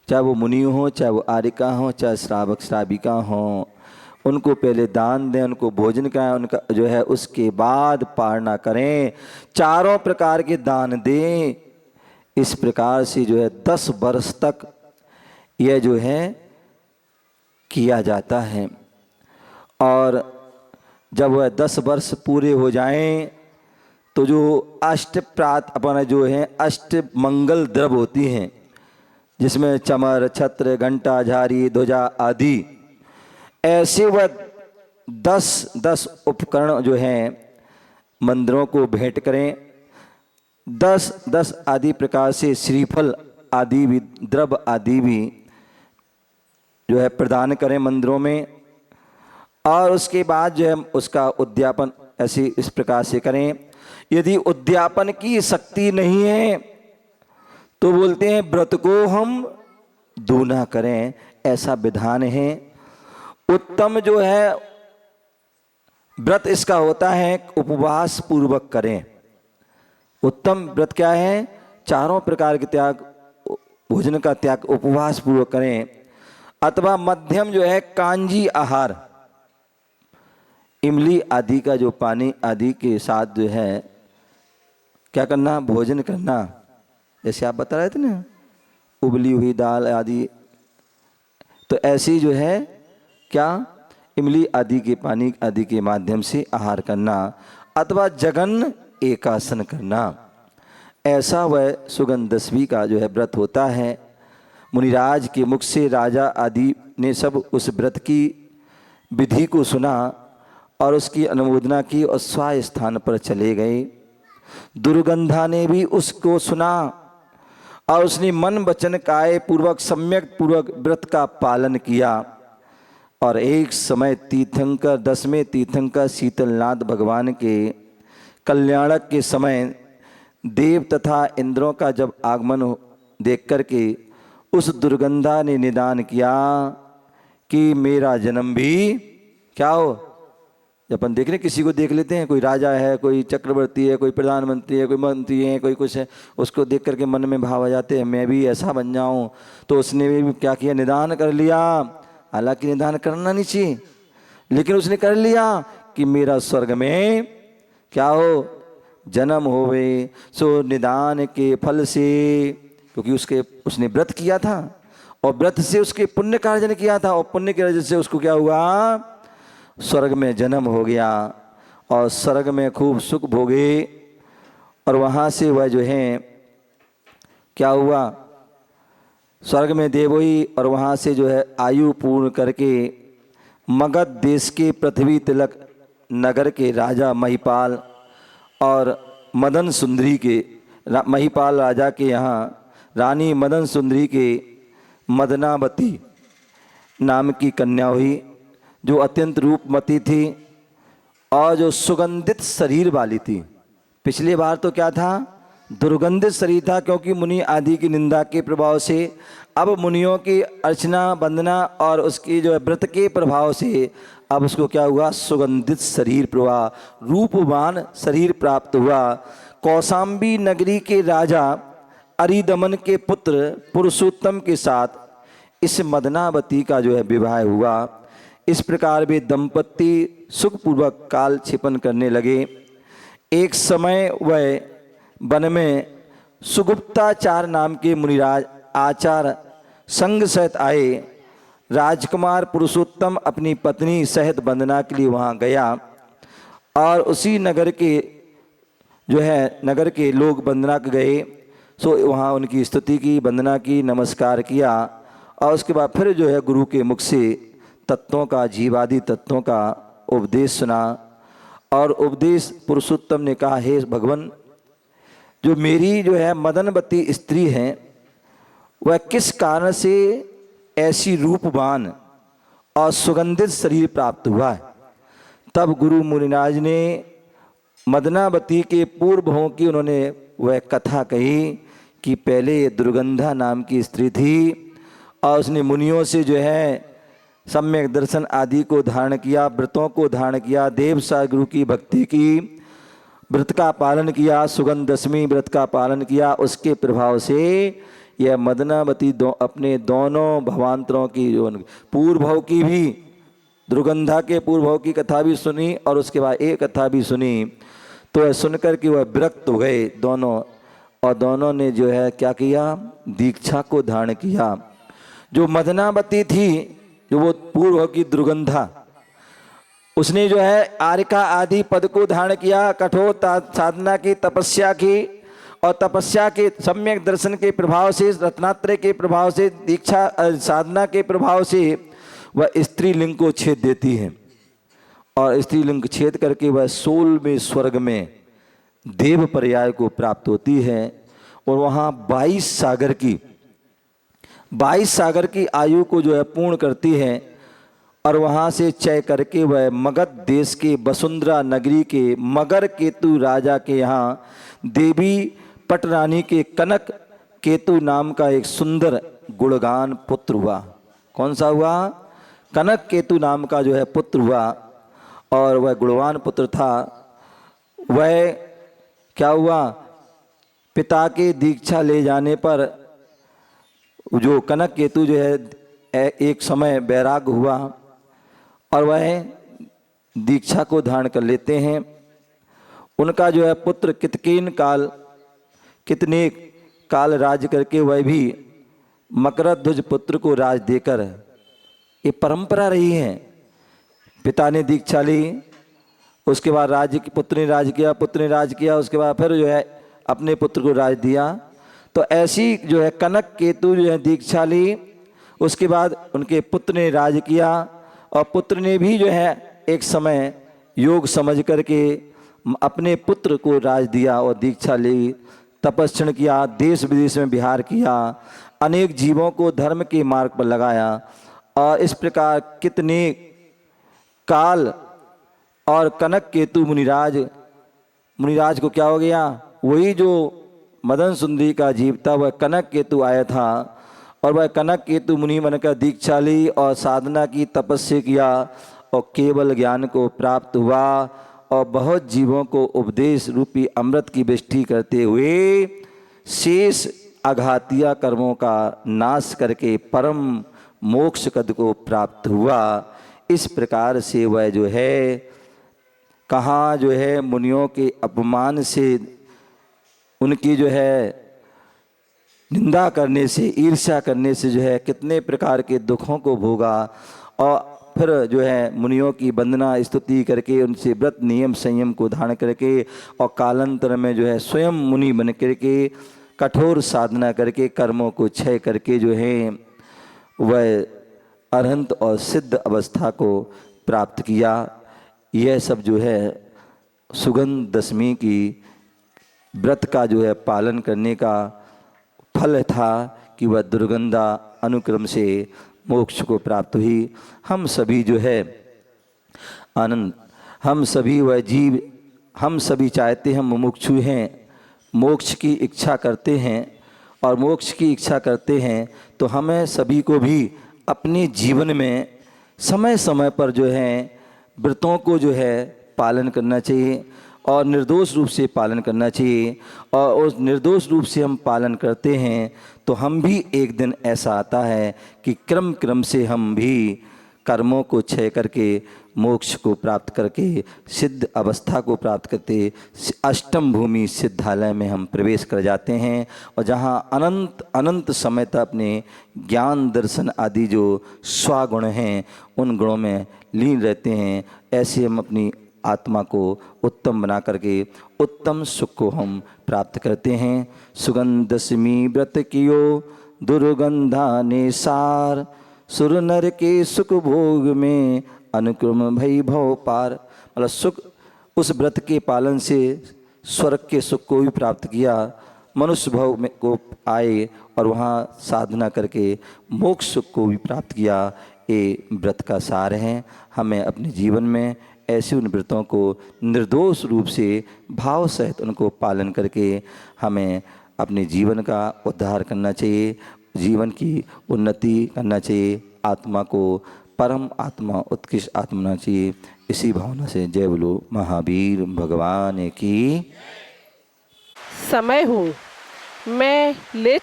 चाहे वो मुनि हो, चाहे वो आर्यिका हो, चाहे श्रावक श्राविका हो, उनको पहले दान दें, उनको भोजन कराएं, उनका जो है उसके बाद पारणा करें, चारों प्रकार के दान दें। इस प्रकार से जो है 10 वर्ष तक यह जो है किया जाता है। और जब वह 10 वर्ष पूरे हो जाएं तो जो अष्ट प्रात अपना जो है अष्ट मंगल द्रव्य होती हैं, जिसमें चमर, छत्र, घंटा, झारी, ध्वजा आदि, ऐसे वह 10 उपकरण जो हैं मंदिरों को भेंट करें। 10 आदि प्रकार से श्रीफल आदि भी, द्रव्य आदि भी जो है प्रदान करें मंदिरों में। और उसके बाद जो है उसका उद्यापन ऐसे इस प्रकार से करें। यदि उद्यापन की शक्ति नहीं है तो बोलते हैं व्रत को हम दूना करें, ऐसा विधान है। उत्तम जो है व्रत इसका होता है उपवास पूर्वक करें। उत्तम व्रत क्या है? चारों प्रकार के त्याग, भोजन का त्याग उपवास पूर्वक करें। अथवा मध्यम जो है कांजी आहार, इमली आदि का जो पानी आदि के साथ जो है क्या करना? भोजन करना। जैसे आप बता रहे थे ना, उबली हुई दाल आदि, तो ऐसी जो है क्या इमली आदि के पानी आदि के माध्यम से आहार करना। अथवा जगन एकासन करना, ऐसा वह सुगंध दशमी का जो है व्रत होता है। मुनिराज के मुख से राजा आदि ने सब उस व्रत की विधि को सुना और उसकी अनुमोदना की और स्वाय स्थान पर चले गए। दुर्गंधा ने भी उसको सुना और उसने मन वचन काय पूर्वक सम्यक पूर्वक व्रत का पालन किया। और एक समय तीर्थंकर 10वें तीर्थंकर शीतलनाथ भगवान के कल्याणक के समय देव तथा इंद्रों का जब आगमन देख कर के उस दुर्गंधा ने निदान किया कि मेरा जन्म भी क्या हो। जब अपन देख रहे किसी को देख लेते हैं, कोई राजा है, कोई चक्रवर्ती है, कोई प्रधानमंत्री है, कोई मंत्री है, कोई कुछ है, उसको देख करके मन में भाव आ जाते हैं मैं भी ऐसा बन जाऊं। तो उसने भी क्या किया? निदान कर लिया। हालांकि निदान करना नहीं चाहिए, लेकिन उसने कर लिया कि मेरा स्वर्ग में क्या हो, जन्म होवे। सो निदान के फल से, क्योंकि उसने व्रत किया था और व्रत से उसके पुण्य का अर्जन किया था, और पुण्य की वजह से उसको क्या हुआ? स्वर्ग में जन्म हो गया और स्वर्ग में खूब सुख भोगे। और वहाँ से वह जो है क्या हुआ? स्वर्ग में देव हुई और वहाँ से जो है आयु पूर्ण करके मगध देश के पृथ्वी तिलक नगर के राजा महिपाल और मदन सुंदरी के महिपाल राजा के यहाँ रानी मदन सुंदरी के मदनावती नाम की कन्या हुई, जो अत्यंत रूपमती थी और जो सुगंधित शरीर वाली थी। पिछली बार तो क्या था? दुर्गंधित शरीर था, क्योंकि मुनि आदि की निंदा के प्रभाव से। अब मुनियों की अर्चना वंदना और उसकी जो है व्रत के प्रभाव से अब उसको क्या हुआ? सुगंधित शरीर प्रवाह, रूपवान शरीर प्राप्त हुआ। कौशाम्बी नगरी के राजा अरिदमन के पुत्र पुरुषोत्तम के साथ इस मदनावती का जो है विवाह हुआ। इस प्रकार वे दंपति सुखपूर्वक काल क्षेपण करने लगे। एक समय वह वन में सुगुप्ताचार नाम के मुनिराज आचार संग सहित आए। राजकुमार पुरुषोत्तम अपनी पत्नी सहित वंदना के लिए वहाँ गया और उसी नगर के जो है नगर के लोग वंदना के गए। सो वहाँ उनकी स्तुति की, वंदना की, नमस्कार किया और उसके बाद फिर जो है गुरु के मुख से तत्वों का, जीवादि तत्वों का उपदेश सुना। और उपदेश पुरुषोत्तम ने कहा, हे भगवान, जो मेरी जो है मदनवती स्त्री है वह किस कारण से ऐसी रूपवान और सुगंधित शरीर प्राप्त हुआ है। तब गुरु मुनिराज ने मदनावती के पूर्वों की उन्होंने वह कथा कही कि पहले ये दुर्गंधा नाम की स्त्री थी और उसने मुनियों से जो है सम्यक दर्शन आदि को धारण किया, व्रतों को धारण किया, देव सा गुरु की भक्ति की, व्रत का पालन किया, सुगंध दशमी व्रत का पालन किया। उसके प्रभाव से यह मदनावती अपने दोनों भवांतरों की जो पूर्व भव की भी, दुर्गंधा के पूर्व भव की कथा भी सुनी और उसके बाद एक कथा भी सुनी। तो सुनकर कि वह विरक्त हो गए दोनों, और दोनों ने जो है क्या किया, दीक्षा को धारण किया। जो मदनावती थी, जो वो पूर्व भव की दुर्गंधा, उसने जो है आर्यका आदि पद को धारण किया, कठोर साधना की, तपस्या की, और तपस्या के सम्यक दर्शन के प्रभाव से, रत्नात्रय के प्रभाव से, दीक्षा साधना के प्रभाव से वह स्त्रीलिंग को छेद देती है, और स्त्रीलिंग छेद करके वह 16वें स्वर्ग में देव पर्याय को प्राप्त होती है, और वहाँ 22 सागर की आयु को जो है पूर्ण करती है, और वहाँ से चय करके वह मगध देश के वसुंधरा नगरी के मगर केतु राजा के यहाँ देवी पटरानी के कनक केतु नाम का एक सुंदर गुणगान पुत्र हुआ। कौन सा हुआ? कनक केतु नाम का जो है पुत्र हुआ, और वह गुणवान पुत्र था। वह क्या हुआ, पिता के दीक्षा ले जाने पर जो कनक केतु जो है एक समय बैराग हुआ, और वह दीक्षा को धारण कर लेते हैं। उनका जो है पुत्र कितने काल राज करके वह भी मकरध्वज पुत्र को राज देकर, ये परंपरा रही है। पिता ने दीक्षा ली, उसके बाद पुत्र ने राज किया, उसके बाद फिर जो है अपने पुत्र को राज दिया। तो ऐसी जो है कनक केतु जो है दीक्षा ली, उसके बाद उनके पुत्र ने राज किया, और पुत्र ने भी जो है एक समय योग समझ करके अपने पुत्र को राज दिया और दीक्षा ली, तपस्या किया, देश विदेश में विहार किया, अनेक जीवों को धर्म के मार्ग पर लगाया, और इस प्रकार कितने काल। और कनक केतु मुनिराज को क्या हो गया, वही जो मदन सुंदरी का जीव था वह कनक केतु आया था, और वह कनक केतु मुनि बनकर दीक्षा ली और साधना की, तपस्या किया, और केवल ज्ञान को प्राप्त हुआ, और बहुत जीवों को उपदेश रूपी अमृत की वृष्टि करते हुए शेष आघातिया कर्मों का नाश करके परम मोक्ष पद को प्राप्त हुआ। इस प्रकार से वह जो है कहाँ जो है मुनियों के अपमान से, उनकी जो है निंदा करने से, ईर्ष्या करने से जो है कितने प्रकार के दुखों को भोगा, और फिर जो है मुनियों की वंदना स्तुति करके, उनसे व्रत नियम संयम को धारण करके, और कालांतर में जो है स्वयं मुनि बन करके कठोर साधना करके कर्मों को क्षय करके जो है वह अरहंत और सिद्ध अवस्था को प्राप्त किया। यह सब जो है सुगंध दशमी की व्रत का जो है पालन करने का फल था कि वह दुर्गंधा अनुक्रम से मोक्ष को प्राप्त हुई। हम सभी जो है आनंद, हम सभी वह जीव, हम सभी चाहते हैं, हम मुमुक्षु हैं, मोक्ष की इच्छा करते हैं, और मोक्ष की इच्छा करते हैं तो हमें सभी को भी अपने जीवन में समय समय पर जो है व्रतों को जो है पालन करना चाहिए, और निर्दोष रूप से पालन करना चाहिए। और उस निर्दोष रूप से हम पालन करते हैं तो हम भी एक दिन ऐसा आता है कि क्रम क्रम से हम भी कर्मों को क्षय करके मोक्ष को प्राप्त करके सिद्ध अवस्था को प्राप्त करते अष्टम भूमि सिद्धालय में हम प्रवेश कर जाते हैं, और जहाँ अनंत अनंत समय तक अपने ज्ञान दर्शन आदि जो स्वागुण हैं उन गुणों में लीन रहते हैं। ऐसे हम अपनी आत्मा को उत्तम बना करके उत्तम सुख को हम प्राप्त करते हैं। सुगंध दशमी व्रत कियो दुर्गंधा ने सार, सुर नर के सुख भोग में अनुक्रम भई भव पार। मतलब सुख, उस व्रत के पालन से स्वर्ग के सुख को भी प्राप्त किया, मनुष्य भव में को आए और वहाँ साधना करके मोक्ष सुख को भी प्राप्त किया। ये व्रत का सार है। हमें अपने जीवन में ऐसे उन व्रतों को निर्दोष रूप से भाव सहित उनको पालन करके हमें अपने जीवन का उद्धार करना चाहिए, जीवन की उन्नति करना चाहिए, आत्मा को परम आत्मा उत्कृष्ट आत्मा होना चाहिए। इसी भावना से जय बोलो महावीर भगवान की। समय हूँ मैं ले